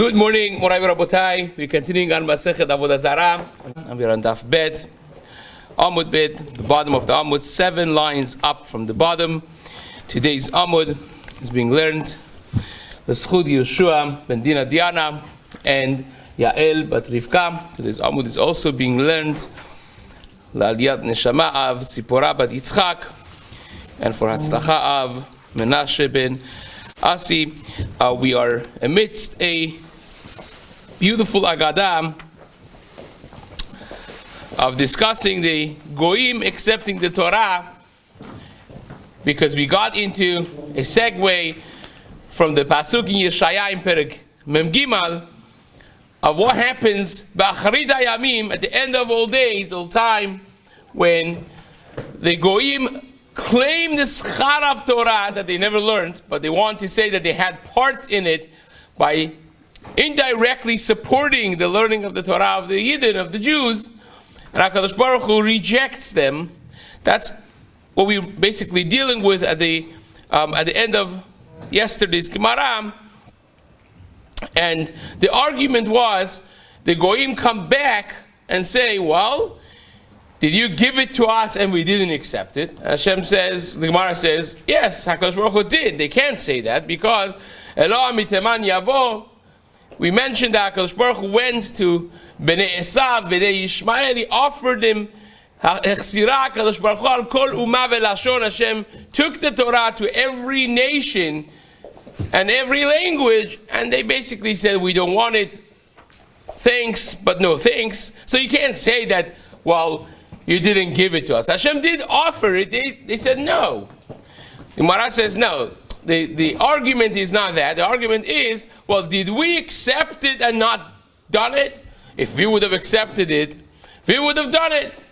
Good morning, Morai Rabotai. We're continuing on Masechet Avodah Zarah, and we're on Daf Bet, Amud Bet, the bottom of the Amud, 7 lines up from the bottom. Today's Amud is being learned. The Schud Yeshua ben Dina Diana and Yael bat Rivka. Today's Amud is also being learned. L'aliyat neshama av Tzipora bat Yitzchak, and for Hatzlacha av Menashe ben Asi. We are amidst a beautiful Agadah of discussing the Goyim accepting the Torah, because we got into a segue from the Pasuk in Yeshaya in Perek Mem Gimal of what happens b'acharit hayamim, at the end of all days, all time, when the Goyim claim the schar of Torah that they never learned, but they want to say that they had parts in it by indirectly supporting the learning of the Torah of the Yidden, of the Jews, and HaKadosh Baruch Hu rejects them. That's what we're basically dealing with at the end of yesterday's Gemara. And the argument was, the Goyim come back and say, well, did you give it to us and we didn't accept it? Hashem says, the Gemara says, yes, HaKadosh Baruch Hu did. They can't say that because Eloah miteman yavo. We mentioned that HaKadosh Baruch Hu went to Bnei Esav, Bnei Yishmael. He offered them Hechsira. HaKadosh Baruch Hu al kol umah ve'lashon. Hashem took the Torah to every nation and every language, and they basically said, we don't want it. Thanks, but no thanks. So you can't say that, well, you didn't give it to us. Hashem did offer it. They said no. The Gemara says no. The argument is not that. The argument is, well, did we accept it and not done it? If we would have accepted it, we would have done it.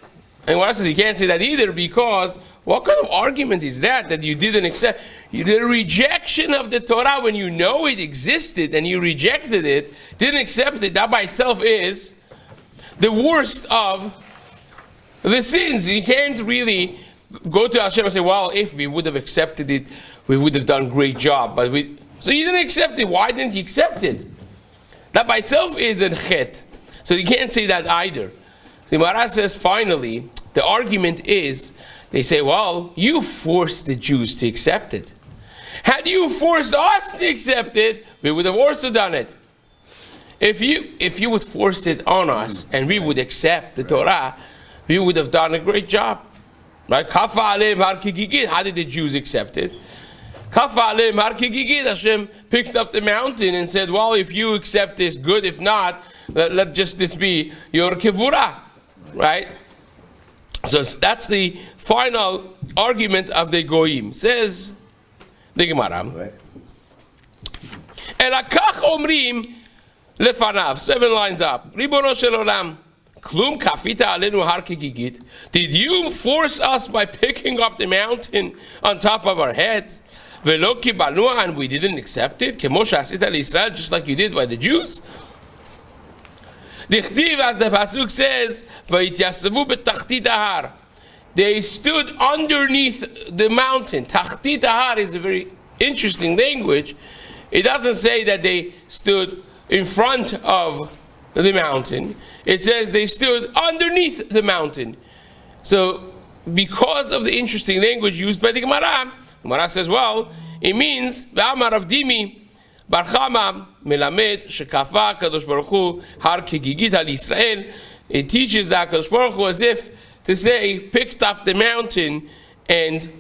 And Gemara says you can't say that either, because what kind of argument is that you didn't accept? The rejection of the Torah, when you know it existed and you rejected it, didn't accept it, that by itself is the worst of the sins. You can't really go to Hashem and say, well, if we would have accepted it, we would have done a great job. So you didn't accept it. Why didn't you accept it? That by itself is a chet. So you can't say that either. The Gemara says, finally, the argument is, they say, well, you forced the Jews to accept it. Had you forced us to accept it, we would have also done it. If you would force it on us and we would accept the Torah, we would have done a great job. Right? Kafa aleim har kigigit. How did the Jews accept it? Kafa aleim har kigigit. Hashem picked up the mountain and said, well, if you accept this, good. If not, let just this be your kivura. Right? So that's the final argument of the Goyim. Says the Gemara. Elakach omrim lefanav. 7 lines up. Ribono shel olam. Klum kafita alenu har kigigit. Did you force us by picking up the mountain on top of our heads? Velo kibalnu, and we didn't accept it. Kemo she'asita l'Yisrael, just like you did by the Jews. Dichtiv, as the pasuk says, vayityasavu betachtit ahar. They stood underneath the mountain. Tachtit ahar is a very interesting language. It doesn't say that they stood in front of the mountain. It says they stood underneath the mountain. So, because of the interesting language used by the Gemara says, well, it means V'amar Avdimi Barchama Melamed Shekafa Kadosh Baruch Hu Har Kegigit Al Yisrael. It teaches that Kadosh Baruch Hu as if to say, picked up the mountain, and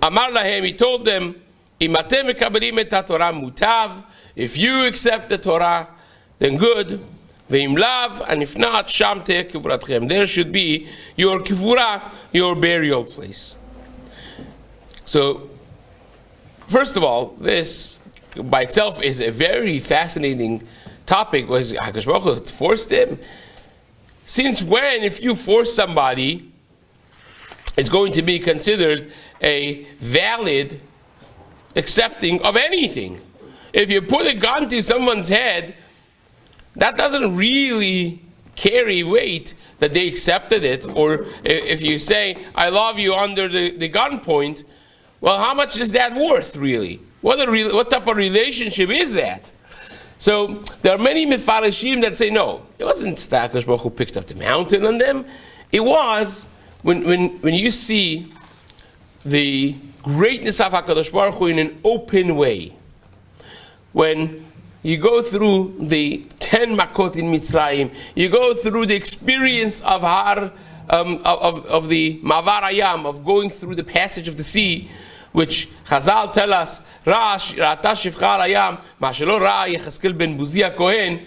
Amar Lahem, he told them, Imatem Mekabelim Et HaTorah Mutav. If you accept the Torah, then good. Ve'im lav, and if not, sham teh kivuratchem. There should be your kivura, your burial place. So, first of all, this by itself is a very fascinating topic. Was HaKadosh Baruch Hu forced him? Since when, if you force somebody, it's going to be considered a valid accepting of anything? If you put a gun to someone's head, that doesn't really carry weight that they accepted it. Or if you say, I love you under the gunpoint, well, how much is that worth, really? What type of relationship is that? So there are many Mefarishim that say no, it wasn't the HaKadosh Baruch Hu picked up the mountain on them. It was when you see the greatness of HaKadosh Baruch Hu in an open way. When you go through the 10 Makot in Mitzrayim, you go through the experience of of the Mavar Hayam, of going through the passage of the sea, which Chazal tell us, Ra'ata Shivcha Hayam, Ma'shelo Ra Yecheskel ben Buzia Kohen,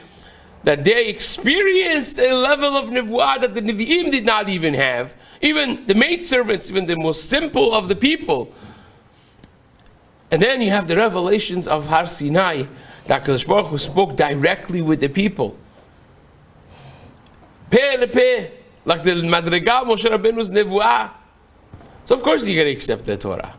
that they experienced a level of Nevuah that the Nevi'im did not even have. Even the maidservants, even the most simple of the people. And then you have the revelations of Har Sinai, that HaKadosh Baruch Hu spoke directly with the people. Peh le peh, like the Madrigal Moshe Rabbeinu's Nevuah. So of course you're going to accept the Torah.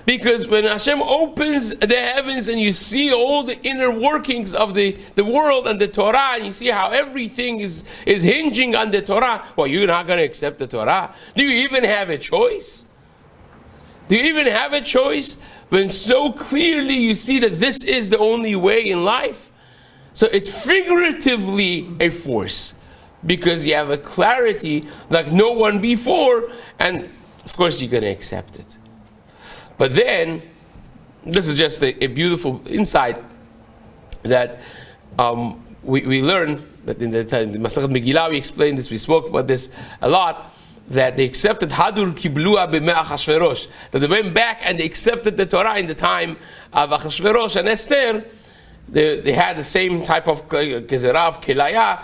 Because when Hashem opens the heavens and you see all the inner workings of the world and the Torah, and you see how everything is hinging on the Torah, well, you're not going to accept the Torah. Do you even have a choice? Do you even have a choice when so clearly you see that this is the only way in life? So it's figuratively a force, because you have a clarity like no one before, and of course you're going to accept it. But then, this is just a beautiful insight that we learn, that in the Masechet Megillah we explained this, we spoke about this a lot, that they accepted Hadur Kiblua b'mei Achashverosh, that they went back and they accepted the Torah in the time of Achashverosh and Esther. They had the same type of Gezerah of Kelaya.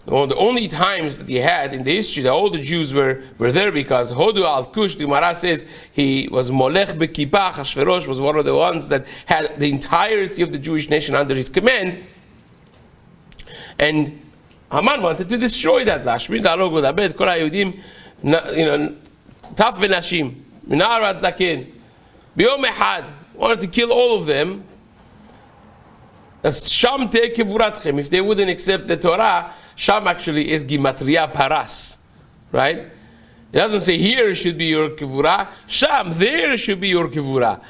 One of the only times that he had in the history that all the Jews were there, because Hodu al-Kush, the Gemara says, he was Molech Bekippah. Achashverosh was one of the ones that had the entirety of the Jewish nation under his command. And Haman wanted to destroy that. Lashmid alog v'labed kol haYehudim, taf v'nashim, minar ad zaken, b'yom echad, wanted to kill all of them. That's Sham te kevuratchem. If they wouldn't accept the Torah, Sham actually is Gimatria Paras, right? It doesn't say here should be your Kivura. Sham, there should be your Kivura.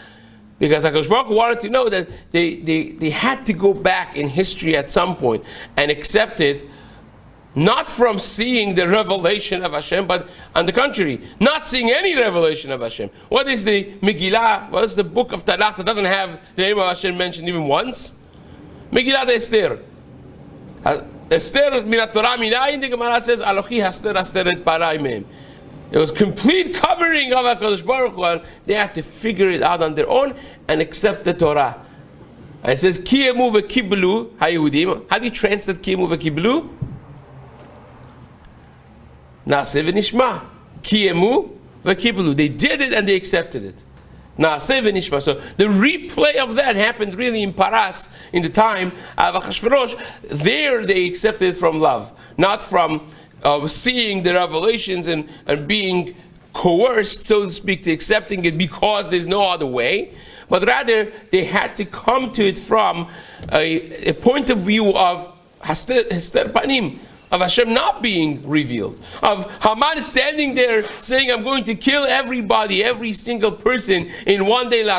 Because HaKadosh Baruch Hu wanted to know that they had to go back in history at some point and accept it, not from seeing the revelation of Hashem, but on the contrary, not seeing any revelation of Hashem. What is the Megillah? What is the book of Tanakh that doesn't have the name of Hashem mentioned even once? Megillah de Esther. Esther min Torah minayin, the Gemara says, Alochi haster haster et parai mehem. It was complete covering of HaKadosh Baruch Hu, and they had to figure it out on their own and accept the Torah. And it says, Ki emu v'kiblu haYehudim. How do you translate Ki emu v'kiblu? Na'aseh v'nishma. Ki emu v'kiblu. They did it and they accepted it. Na'aseh v'nishma. So the replay of that happened really in Paras, in the time of Achashverosh. There they accepted it from love, not from seeing the revelations and being coerced, so to speak, to accepting it because there's no other way. But rather, they had to come to it from a point of view of Hester Panim, of Hashem not being revealed, of Haman standing there saying, I'm going to kill everybody, every single person in one day. And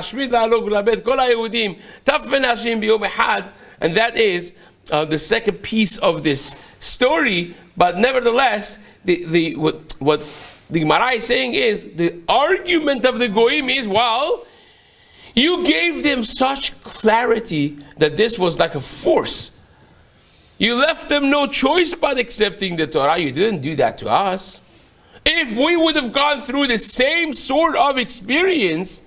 that is the second piece of this story. But nevertheless, what the Gemara is saying is, the argument of the Goyim is, well, you gave them such clarity that this was like a force. You left them no choice but accepting the Torah. You didn't do that to us. If we would have gone through the same sort of experience,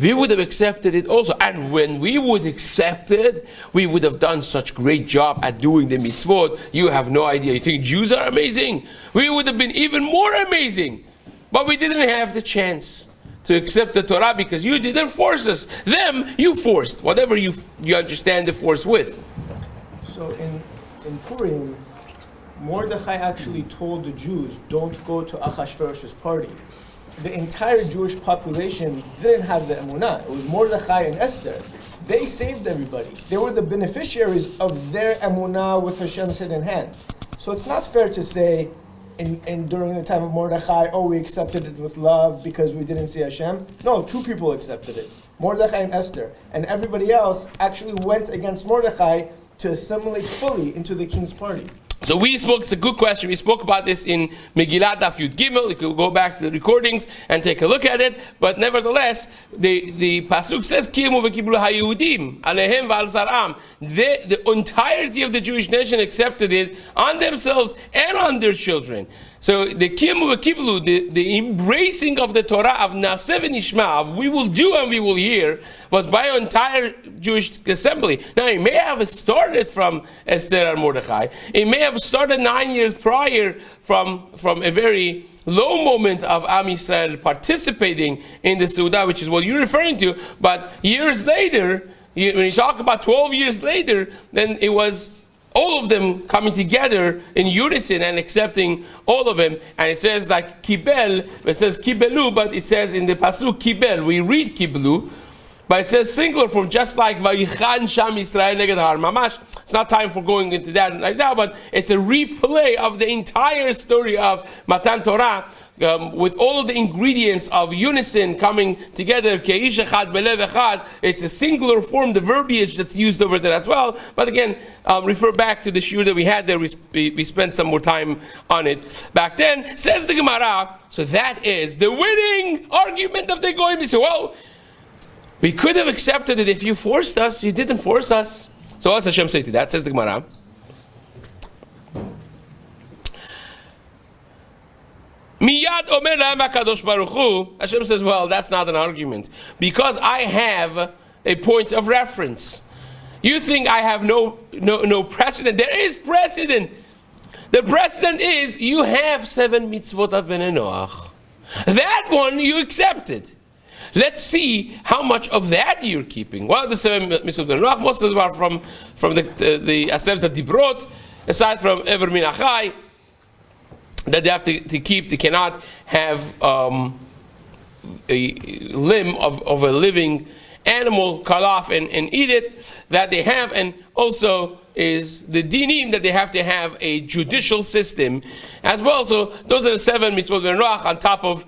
we would have accepted it also. And when we would accept it, we would have done such great job at doing the mitzvot. You have no idea. You think Jews are amazing? We would have been even more amazing. But we didn't have the chance to accept the Torah because you didn't force us. Them, you forced. Whatever you understand the force with. So in Purim, Mordechai actually told the Jews, don't go to Achashverosh's party. The entire Jewish population didn't have the emunah. It was Mordechai and Esther. They saved everybody. They were the beneficiaries of their emunah with Hashem's hidden hand. So it's not fair to say, during the time of Mordechai, we accepted it with love because we didn't see Hashem. No, two people accepted it. Mordechai and Esther, and everybody else actually went against Mordechai to assimilate fully into the king's party. So we spoke, it's a good question, we spoke about this in Megillat Daf Yud Gimel. You could go back to the recordings and take a look at it, but nevertheless, the Pasuk says, Kiemu v'kiblu ha'Yehudim, alehem v'al zaram. The entirety of the Jewish nation accepted it on themselves and on their children. So the Kiemu v'kiblu, the embracing of the Torah of Naseh v'nishma, of we will do and we will hear, was by an entire Jewish assembly. Now it may have started from Esther and Mordechai. It may have started 9 years prior from a very low moment of Am Yisrael participating in the Suda, which is what you're referring to. But years later, when you talk about 12 years later, then it was all of them coming together in unison and accepting all of them. And it says like Kibel, it says Kibelu, but it says in the Pasuk Kibel, we read Kibelu, but it says singular form, just like Vayichan Sham Yisrael Neged Har Mamash. It's not time for going into that right now, but it's a replay of the entire story of Matan Torah, with all of the ingredients of unison coming together. Keish echad belev echad. It's a singular form, the verbiage that's used over there as well. But again, refer back to the shiur that we had there. We spent some more time on it back then. Says the Gemara, so that is the winning argument of the Goyim. They say, well, we could have accepted it if you forced us. You didn't force us. So what does Hashem say to that? Says the Gemara. Miyad omer la'am HaKadosh Baruch Hu. Hashem says, well, that's not an argument. Because I have a point of reference. You think I have no precedent. There is precedent. The precedent is you have 7 mitzvot of Bnei Noach. That one you accepted. Let's see how much of that you're keeping. Well, the 7 mitzvot of Bnei Noach, most of them are from the Aseret Dibrot, aside from Ever Min Achai, that they have to keep. They cannot have a limb of a living animal cut off and eat it, that they have, and also is the dinim, that they have to have a judicial system as well. So those are the 7 mitzvot of Bnei Noach, on top of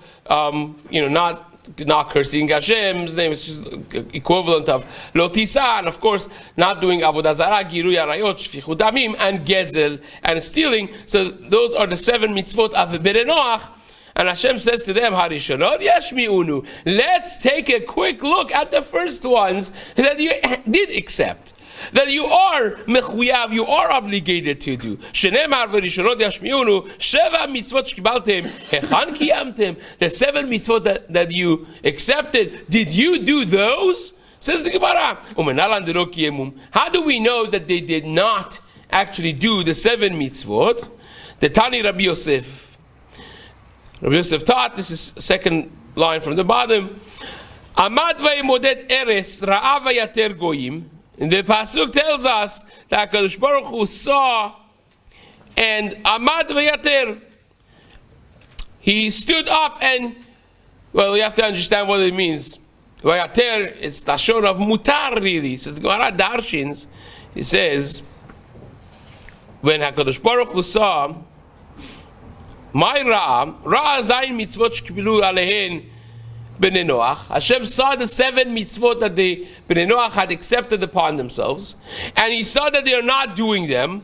not cursing Hashem's name, which is equivalent of Lo Tisa, and of course not doing Avodah Zarah, Giruy Arayot, Shfichut Damim, and Gezel, and stealing. So those are the 7 mitzvot of Bnei Noach. And Hashem says to them, Harishonot Yashmi'unu. Let's take a quick look at the first ones that you did accept, that you are mechuyav, you are obligated to do. Shenemar v'rishonot yashmiunu sheva mitzvot shkibaltem hechan kiyamtem. The 7 mitzvot that you accepted, did you do those? Says the Gemara. How do we know that they did not actually do the 7 mitzvot? The Tani Rabbi Yosef. Rabbi Yosef taught, this is second line from the bottom. Amad v'imodet eres ra'av yater goyim. And the Pasuk tells us that HaKadosh Baruch Hu saw and Amad v'yater. He stood up and, well, you have to understand what it means. V'yater, it's Lashon of mutar, really. So the Gemara Darshins, he says, when HaKadosh Baruch Hu saw, my Ra'a zayin mitzvot shkibilu alehen Bnei Noach. Hashem saw the 7 mitzvot that the Bnei Noach had accepted upon themselves, and He saw that they are not doing them.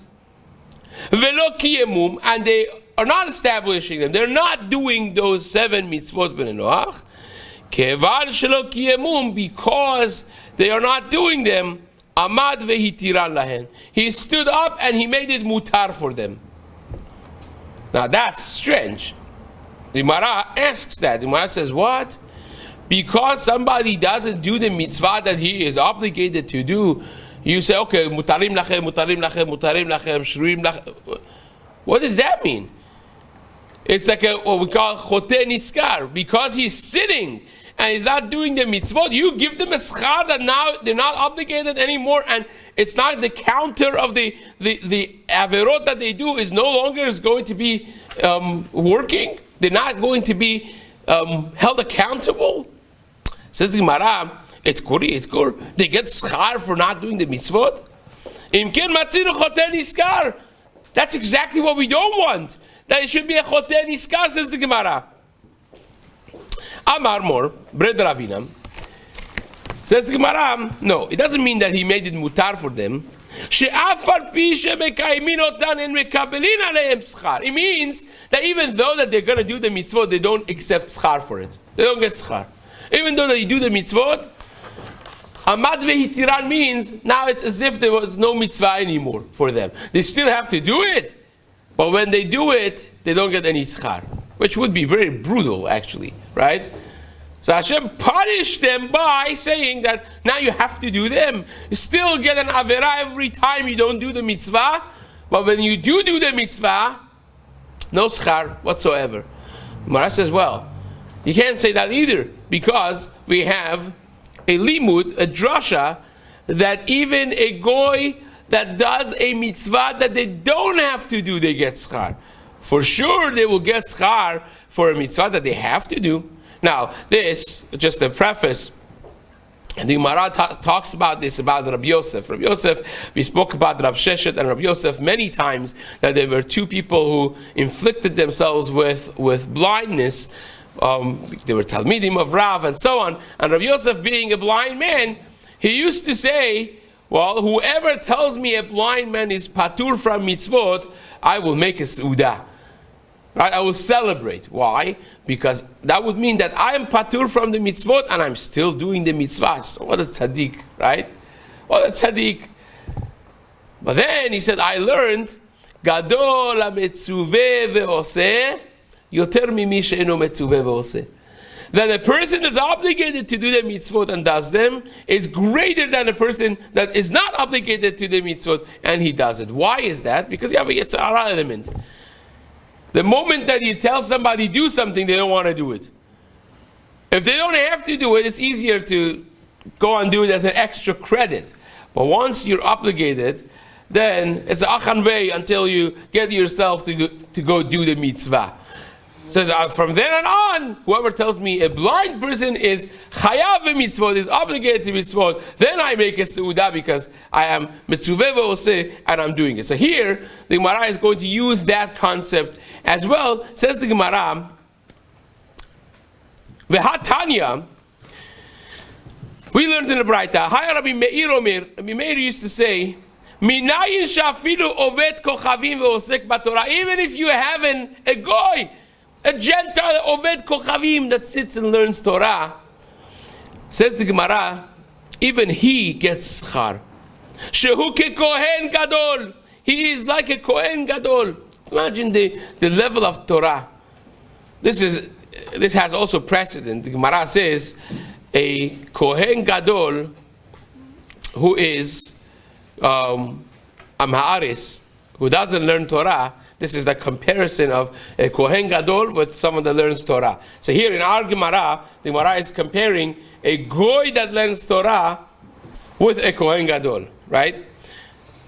Velo kiyemum, and they are not establishing them. They're not doing those 7 mitzvot Bnei Noach. Kevan shelo kiyemum, because they are not doing them. Amad vehitiran lahen. He stood up and He made it mutar for them. Now that's strange. The Gemara asks that. The Gemara says, what? Because somebody doesn't do the mitzvah that he is obligated to do, you say, okay, mutarim lachem, mutarim lachem, mutarim lachem, shruim lachem. What does that mean? It's like what we call chote niskar. Because he's sitting and he's not doing the mitzvot, you give them a schar that now they're not obligated anymore, and it's not the counter of the averot that they do is no longer is going to be working. They're not going to be held accountable. Says the Gemara, it's kur. They get schar for not doing the mitzvot. That's exactly what we don't want. That it should be a chote niskar, says the Gemara. Amar Mor, Bred Ravina, Says the Gemara, no, it doesn't mean that he made it mutar for them. It means that even though that they're going to do the mitzvot, they don't accept schar for it. They don't get schar. Even though they do the mitzvot, Amad vehitiran means now it's as if there was no mitzvah anymore for them. They still have to do it, but when they do it, they don't get any schar, which would be very brutal actually, right? So Hashem punished them by saying that now you have to do them. You still get an avera every time you don't do the mitzvah, but when you do the mitzvah, no schar whatsoever. Gemara says, well, you can't say that either, because we have a limud, a drasha, that even a goy that does a mitzvah that they don't have to do, they get schar. For sure they will get schar for a mitzvah that they have to do. Now, this, just a preface, the Gemara talks about this, about Rabbi Yosef. Rabbi Yosef, we spoke about Rabbi Sheshet and Rabbi Yosef many times, that there were two people who inflicted themselves with blindness. They were Talmidim of Rav and so on. And Rabbi Yosef, being a blind man, he used to say, well, whoever tells me a blind man is patur from mitzvot, I will make a seudah. Right? I will celebrate. Why? Because that would mean that I am patur from the mitzvot and I'm still doing the mitzvahs. So what a tzaddik, right? What a tzaddik. But then he said, I learned, Gadol ha-metzuveh ve'oseh, yoter mimi she'eno metzuveh ve'oseh. That a person that's obligated to do the mitzvot and does them is greater than a person that is not obligated to the mitzvot and he does it. Why is that? Because you have a yetzara element. The moment that you tell somebody do something, they don't want to do it. If they don't have to do it, it's easier to go and do it as an extra credit. But once you're obligated, then it's a achanvei until you get yourself to go do the mitzvah. Says from then on, whoever tells me a blind person is chayav mitzvot, is obligated to mitzvot, then I make a seudah because I am mitzuveh ve'oseh and I'm doing it. So here, the Gemara is going to use that concept as well. Says the Gemara, v'hatanya, we learned in the Braita, Hi Rabbi Meir Omer, Rabbi Meir used to say, minayin shafilu ovet kochavim ve'osek b'torah, even if you have a goy, a Gentile Oved Kochavim that sits and learns Torah, says the Gemara, even he gets schar. Shehu ke Kohen Gadol. He is like a Kohen Gadol. Imagine the level of Torah. This has also precedent. The Gemara says a Kohen Gadol who is Am Haaretz, who doesn't learn Torah. This is the comparison of a Kohen Gadol with someone that learns Torah. So here in our Gemara, the Gemara is comparing a Goy that learns Torah with a Kohen Gadol, right?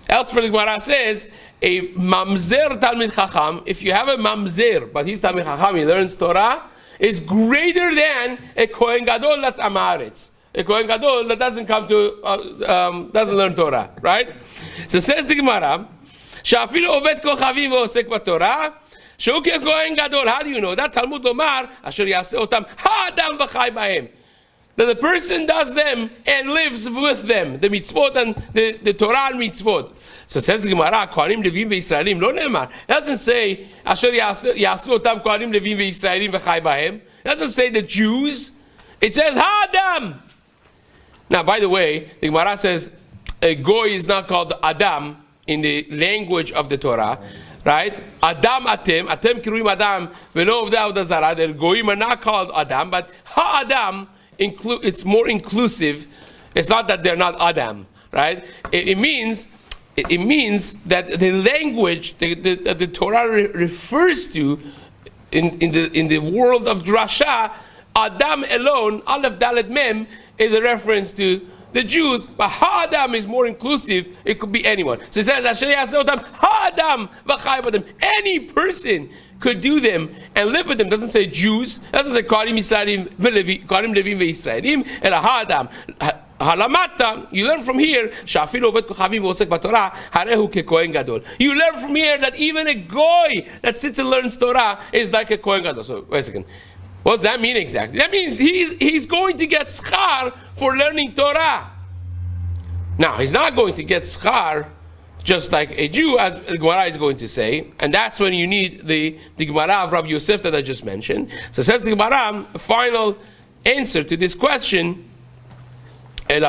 Elsewhere the Gemara says, a Mamzer Talmid Chacham, if you have a Mamzer, but he's Talmid Chacham, he learns Torah, is greater than a Kohen Gadol that's Am Haaretz. A Kohen Gadol that doesn't doesn't learn Torah, right? So says the Gemara, שאפילו עובד כוכבים ועוסק בתורה, שהוא ככהן גדול. How do you know that? תלמוד לומר, אשר יעשה אותם האדם וחי בהם. That the person does them and lives with them, the mitzvot and the Torah and mitzvot. So it says the Gemara, כהנים לווים וישראלים, לא נאמר. It doesn't say, אשר יעשו אותם כהנים לווים וישראלים וחי בהם. It doesn't say the Jews. It says האדם. Now, by the way, the Gemara says, a goy is not called Adam, in the language of the Torah, right? Adam atem kiruim Adam velo Avodah Zarah. The goyim are not called Adam, but ha-Adam, it's more inclusive. It's not that they're not Adam, right? It means that the language that the Torah refers to in the world of drasha, Adam alone, Aleph Dalet Mem, is a reference to the Jews, but ha-Adam is more inclusive. It could be anyone. So it says, ha-Adam v'chai b'adam. Any person could do them and live with them. It doesn't say Jews. It doesn't say Kohanim Yisraelim Kohanim Levim ve'Yisraelim. And ha-Adam. Halamata, you learn from here, Shafilu Oved Kochavim v'osek b'Torah, harehu kekohen gadol. You learn from here that even a goy that sits and learns Torah is like a kohen gadol. So wait a second. What does that mean exactly? That means he's going to get schar for learning Torah. Now, he's not going to get schar just like a Jew, as the Gemara is going to say, and that's when you need the Gemara of Rabbi Yosef that I just mentioned. So says the Gemara, a final answer to this question, to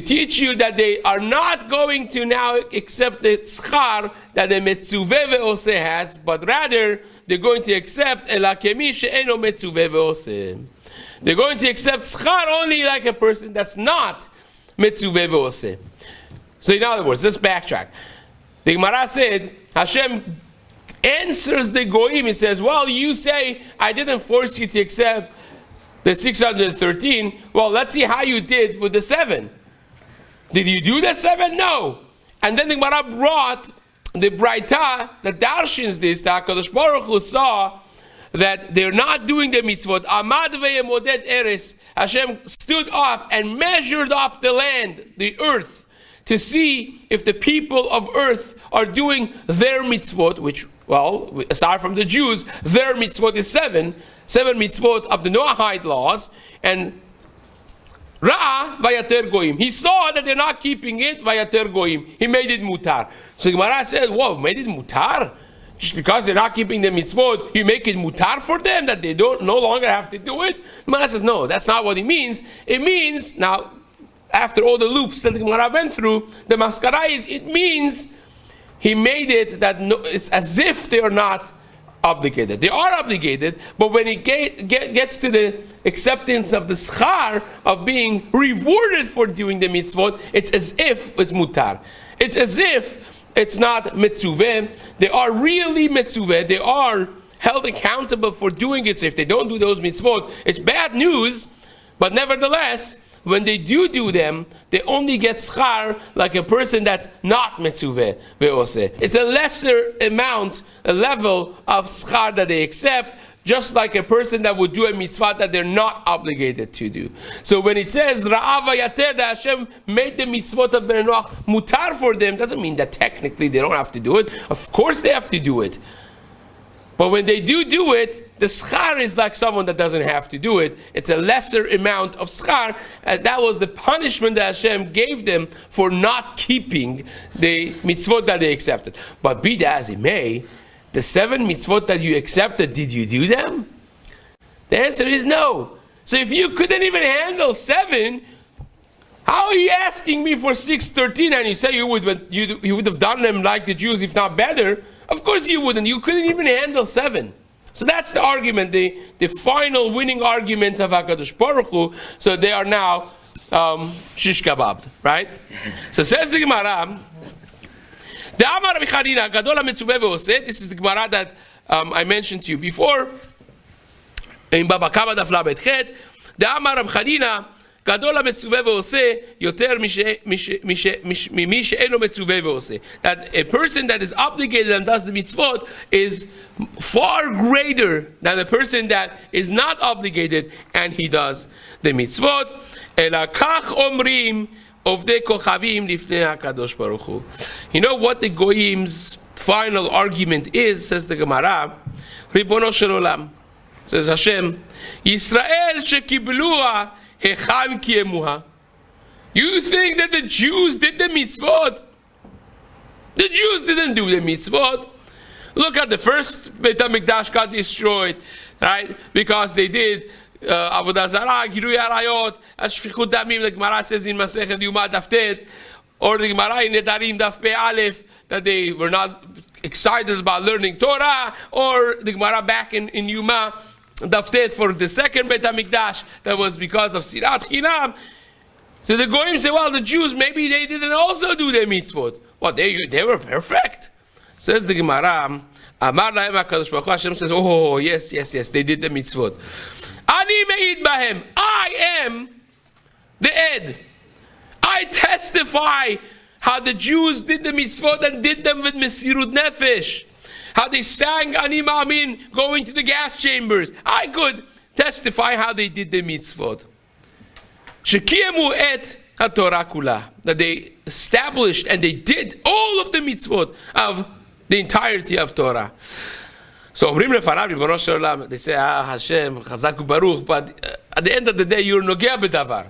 teach you that they are not going to now accept the schar that the metzuveh ve'oseh has, but rather they're going to accept ela kemi she'eno metzuveh ve'oseh. They're going to accept schar only like a person that's not metzuveh ve'oseh. So in other words, let's backtrack. The Gemara said, Hashem answers the goyim. He says, well, you say, I didn't force you to accept the 613. Well, let's see how you did with the 7. Did you do the 7? No. And then the Gemara brought the Braita that darshins this, that HaKadosh Baruch Hu saw that they're not doing the mitzvot. Amad ve'emoded eres. Hashem stood up and measured up the land, the earth, to see if the people of earth are doing their mitzvot, which, well, aside from the Jews, their mitzvot is 7 mitzvot of the Noahide laws, and Ra'a vayater goyim. He saw that they're not keeping it, vayater goyim. He made it mutar. So the Gemara said, whoa, made it mutar? Just because they're not keeping the mitzvot, you make it mutar for them, that they don't no longer have to do it? The Gemara says, no, that's not what it means. It means, now, after all the loops that the Gemara went through, the maskara is, it means he made it that it's as if they are not obligated. They are obligated, but when it gets to the acceptance of the schar, of being rewarded for doing the mitzvot, it's as if it's mutar. It's as if it's not metzuveh. They are really metzuveh. They are held accountable for doing it. So if they don't do those mitzvot, it's bad news, but nevertheless, when they do them, they only get schar like a person that's not metzuveh ve'oseh. It's a lesser amount, a level of schar that they accept, just like a person that would do a mitzvah that they're not obligated to do. So when it says Ra'ava Yater, that Hashem made the mitzvot of Ben Noach mutar for them, doesn't mean that technically they don't have to do it. Of course they have to do it. But when they do it, the schar is like someone that doesn't have to do it. It's a lesser amount of schar. And that was the punishment that Hashem gave them for not keeping the mitzvot that they accepted. But be that as it may, the 7 mitzvot that you accepted, did you do them? The answer is no. So if you couldn't even handle 7, how are you asking me for 613? And you say you would have done them like the Jews, if not better. Of course you wouldn't. You couldn't even handle 7. So that's the argument, the final winning argument of HaKadosh Baruch Hu. So they are now shish kebabbed, right? So says the Gemara, the Amar Rabbi Chanina, Gadol HaMetzuveh ve'oseh. This is the Gemara that I mentioned to you before. In Baba Kama Daf Lamed Chet. The Amar Rabbi Chanina, Gadol HaMetzuveh ve'oseh yoter mimi she'eno metzuveh ve'oseh. That a person that is obligated and does the mitzvot is far greater than a person that is not obligated and he does the mitzvot. Ela kach omrim ovdei kochavim lifnei HaKadosh Baruch Hu. You know what the goyim's final argument is, says the Gemara, Ribono shel olam, says Hashem, Yisrael shekiblua hechan kiemuha. You think that the Jews did the mitzvot? The Jews didn't do the mitzvot. Look at the first Beit HaMikdash got destroyed, right? Because they did Avodah Zarah, Girui Arayot, Ashfichut Damim, the Gemara says in Masechet Yuma Daf Tet, or the Gemara in Nedarim Daf Pe Aleph, that they were not excited about learning Torah, or the Gemara back in Yuma Daf Tet for the second Beit HaMikdash, that was because of Sirat Chinam. So the Goyim say, well, the Jews, maybe they didn't also do their mitzvot. Well, they were perfect. Says the Gemara, Amar Lahem HaKadosh Baruch Hu, Hashem says, oh, yes, they did the mitzvot. Ani me'id bahem. I am the Ed. I testify how the Jews did the mitzvot and did them with Mesirut Nefesh. How they sang Ani Ma'amin going to the gas chambers. I could testify how they did the mitzvot. Shekiemu et HaTorah kula. That they established and they did all of the mitzvot of the entirety of Torah. So they say, Hashem, Chazak u'Baruch, but at the end of the day, you're nogea b'davar.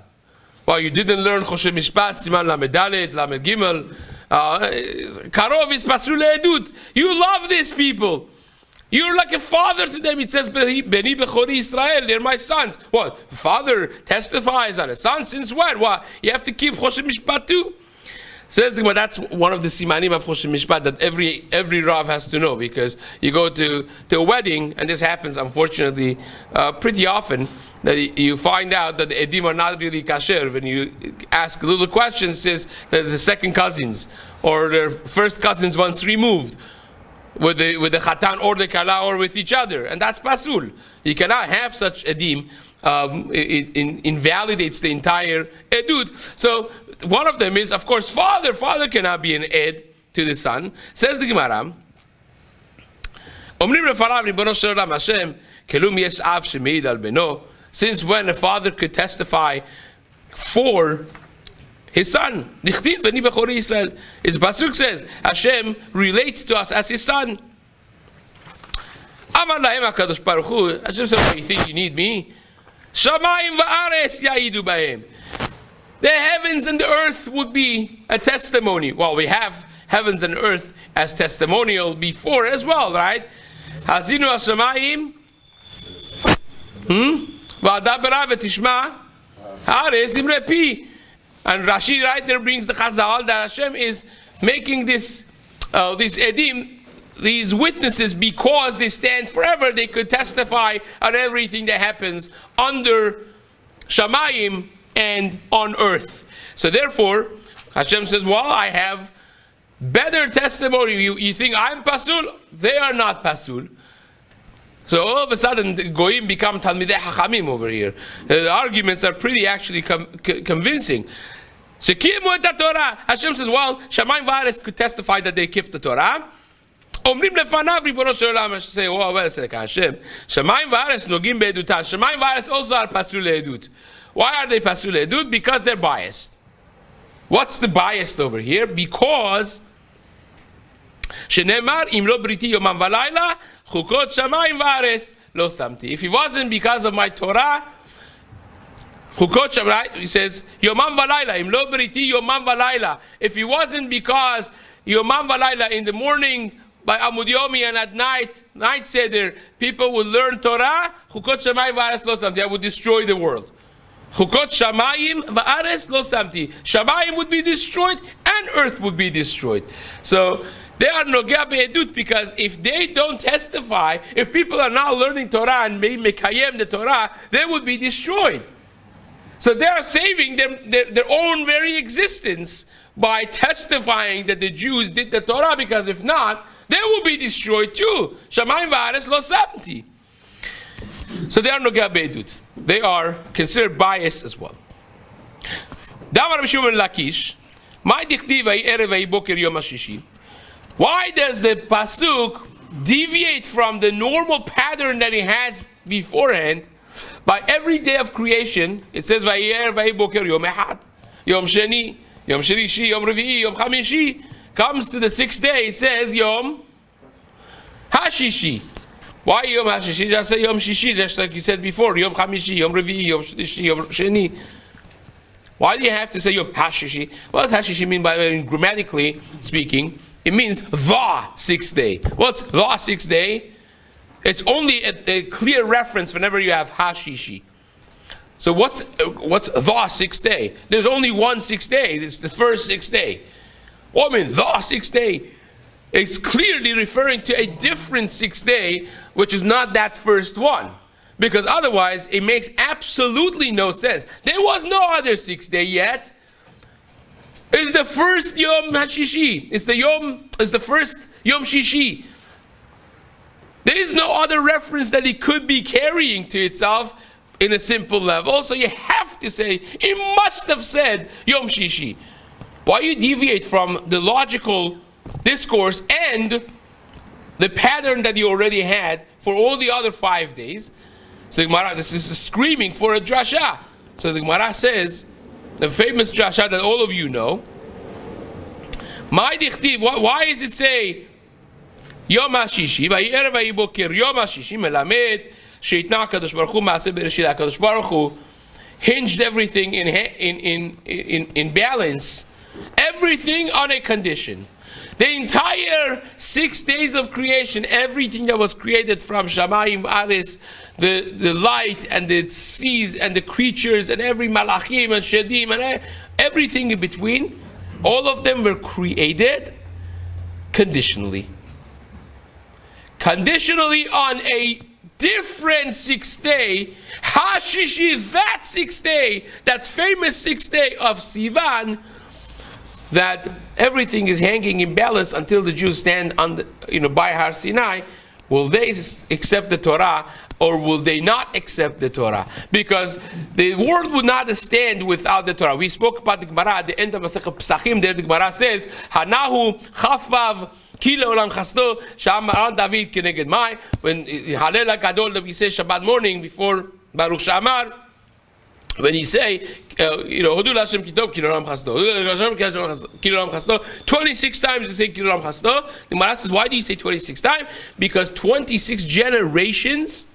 Well, you didn't learn Choshe Mishpat, Siman Lamed Dalet, Lamed Gimel. Karov is Pasul Edut. You love these people. You're like a father to them. It says, Beni Bechori Israel, they're my sons. What? Father testifies on a son since when? What? You have to keep Choshe Mishpat too? Says, but that's one of the simanim of Choshe Mishpat that every Rav has to know, because you go to a wedding, and this happens unfortunately pretty often, that you find out that the edim are not really kasher. When you ask little questions, says that the second cousins or their first cousins once removed with the chatan or the kala or with each other, and that's pasul. You cannot have such edim. It invalidates the entire edut. So one of them is, of course, father. Father cannot be an ed to the son. Says the Gemara, Omrim lefarav ribono shel olam Hashem kelum yesh av shemeid al beno. Since when a father could testify for his son? Dichtiv beni bechori Israel. His pasuk says Hashem relates to us as his son. Amar lahem HaKadosh Baruch Hu. Hashem said, "What, you think you need me? Shamayim va'aretz ya'idu bahem." The heavens and the earth would be a testimony. Well, we have heavens and earth as testimonial before as well, right? Hazinu hashamayim. Va'adabara v'tishma. Haaretz dimre pi. And Rashi right there brings the Chazal that Hashem is making this edim, these witnesses, because they stand forever. They could testify on everything that happens under Shamayim and on earth. So therefore, Hashem says, well, I have better testimony. You think I'm pasul? They are not pasul. So all of a sudden, the Goyim become Talmidei Hachamim over here. The arguments are pretty actually convincing. Hashem says, well, Shamayim v'Haaretz could testify that they kept the Torah. Omrim lefanav ribono shel olam. Say, oh, wait a second, Hashem. Shamayim v'Haaretz nogim be'edutan. Shamayim v'Haaretz also are pasul edut. Why are they pasul edut? Because they're biased. What's the bias over here? Because shenemar im lo briti yomam v'layla chukot shamayim v'Haaretz lo samti. If it wasn't because of my Torah, chukot shamayim, right? He says yomam v'layla im lo briti yomam v'layla. If it wasn't because yomam v'layla in the morning by Amud Yomi and at night seder, people would learn Torah, chukot shamayim v'Haaretz lo samti. I would destroy the world. Chukot shamayim v'Haaretz lo samti. Shamayim would be destroyed and earth would be destroyed. So they are nogea be'edut, because if they don't testify, if people are not learning Torah and mekayem the Torah, they would be destroyed. So they are saving their own very existence by testifying that the Jews did the Torah, because if not, they will be destroyed too. Shamayim v'Haaretz lo samti. So they are nogea be'edut. They are considered biased as well. Damar B'Shimon Lakish, my dichtiv v'hi erev v'hi boker yom hashishi. Why does the pasuk deviate from the normal pattern that it has beforehand? By every day of creation, it says v'hi erev v'hi boker yom echad, yom sheni, yom shlishi, yom revi'i, yom chamishi. Comes to the sixth day, it says yom hashishi. Why Yom HaShishi? Just say Yom Shishi, just like you said before. Yom Chamishi, Yom Revi'i, Yom Shlishi, Yom Sheni. Why do you have to say Yom HaShishi? What does HaShishi mean by, grammatically speaking? It means the sixth day. What's the sixth day? It's only a clear reference whenever you have HaShishi. So what's the sixth day? There's only one sixth day. It's the first sixth day. Woman, the sixth day. It's clearly referring to a different sixth day, which is not that first one. Because otherwise, it makes absolutely no sense. There was no other sixth day yet. It's the first Yom HaShishi. It's the first Yom Shishi. There is no other reference that it could be carrying to itself in a simple level. So you have to say, it must have said Yom Shishi. Why you deviate from the logical discourse and the pattern that you already had for all the other 5 days? So the Gemara, this is screaming for a drasha. So the Gemara says, the famous drasha that all of you know, my dichtiv, why does it say Yom HaShishi, Vayi Erev Vayi Boker, Yom HaShishi, Melamed, Sheitna HaKadosh Baruch Hu, Maaseh Bereshit HaKadosh Baruch Hu, hinged everything in balance, everything on a condition. The entire 6 days of creation, everything that was created from Shamayim, Aris, the light and the seas and the creatures and every Malachim and Shedim and everything in between, all of them were created conditionally. Conditionally on a different 6th day, Hashishi, that 6th day, that famous 6th day of Sivan, that everything is hanging in balance until the Jews stand on the, by Har Sinai. Will they accept the Torah or will they not accept the Torah? Because the world would not stand without the Torah. We spoke about the Gemara at the end of Masechet Pesachim. There the Gemara says, Hanahu chafvav ki leolam chasdo sha'amar David keneged mai. When Halel HaGadol that we say Shabbat morning before Baruch Shamar, when you say, Hodul Hashem kitov ki leolam chasdo, Hodul Hashem ki leolam chasdo, 26 times you say ki leolam chasdo. The Gemara says, why do you say 26 times? Because 26 generations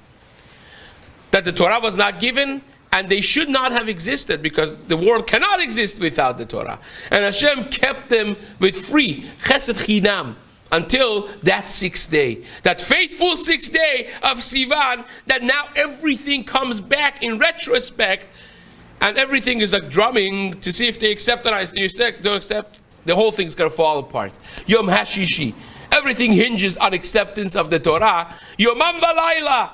that the Torah was not given, and they should not have existed, because the world cannot exist without the Torah. And Hashem kept them with free chesed chinam until that 6th day, that faithful 6th day of Sivan, that now everything comes back in retrospect, and everything is like drumming to see if they accept it or not. You don't accept, the whole thing's going to fall apart. Yom HaShishi, everything hinges on acceptance of the Torah. Yomam Valayla,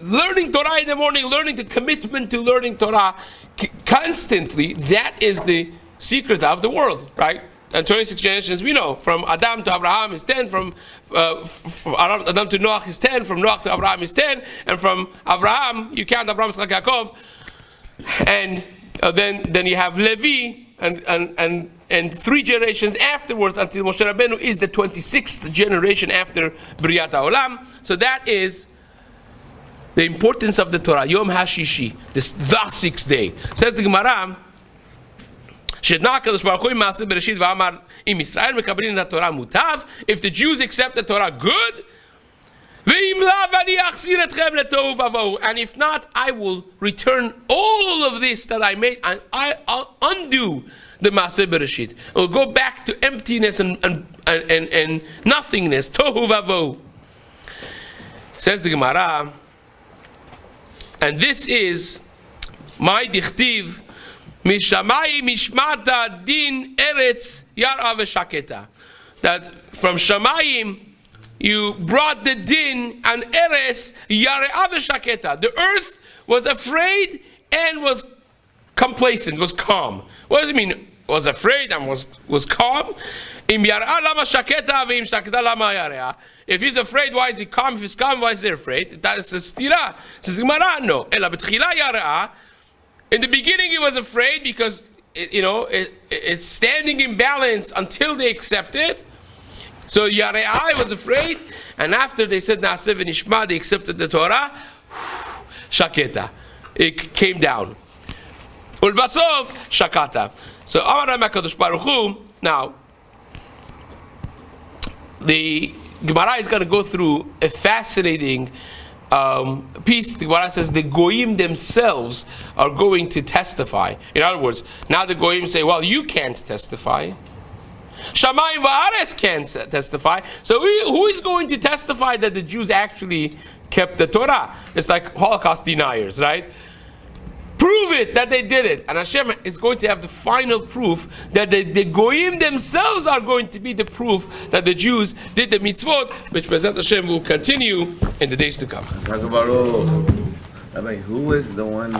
learning Torah in the morning, learning the commitment to learning Torah constantly, that is the secret of the world, right? And 26 generations, we know, from Adam to Abraham is 10, from Adam to Noach is 10, from Noach to Abraham is 10, and from Abraham, you count Abraham, Yitzchak, Yaakov, and then you have Levi, and 3 generations afterwards until Moshe Rabbeinu is the 26th generation after Briyat HaOlam. So that is the importance of the Torah, Yom HaShishi, the 6th day. Says the Gemara, if the Jews accept the Torah, good. And if not, I will return all of this that I made, and I'll undo the Maaseh Bereshit. It will go back to emptiness and nothingness. Tohu vavohu. Says the Gemara, and this is my dichtiv, Mishamai mishmata din eretz yara v'shaketa. That from Shamayim you brought the din and eretz yara v'shaketa. The earth was afraid and was complacent, was calm. What does it mean? Was afraid and was calm? Im yara lama shaketa v'im shaketa lama yara. If he's afraid, why is he calm? If he's calm, why is he afraid? That's a stira. Says Gemara, no. Ela b'tchila yara. In the beginning, he was afraid because it's standing in balance until they accept it. So Yare'ai was afraid, and after they said Naaseh v'nishma, they accepted the Torah. Shaketa, it came down. Ulbasov shakata. So Amar HaKadosh Baruch Hu. Now, the Gemara is going to go through a fascinating piece. The Gemara says the Goyim themselves are going to testify. In other words, now the Goyim say, well, you can't testify. Shamayim va'ares can't testify. So who is going to testify that the Jews actually kept the Torah? It's like Holocaust deniers, right? Prove it that they did it. And Hashem is going to have the final proof that the Goyim themselves are going to be the proof that the Jews did the mitzvot, which Bezat Hashem will continue in the days to come. Rabbi, who was the one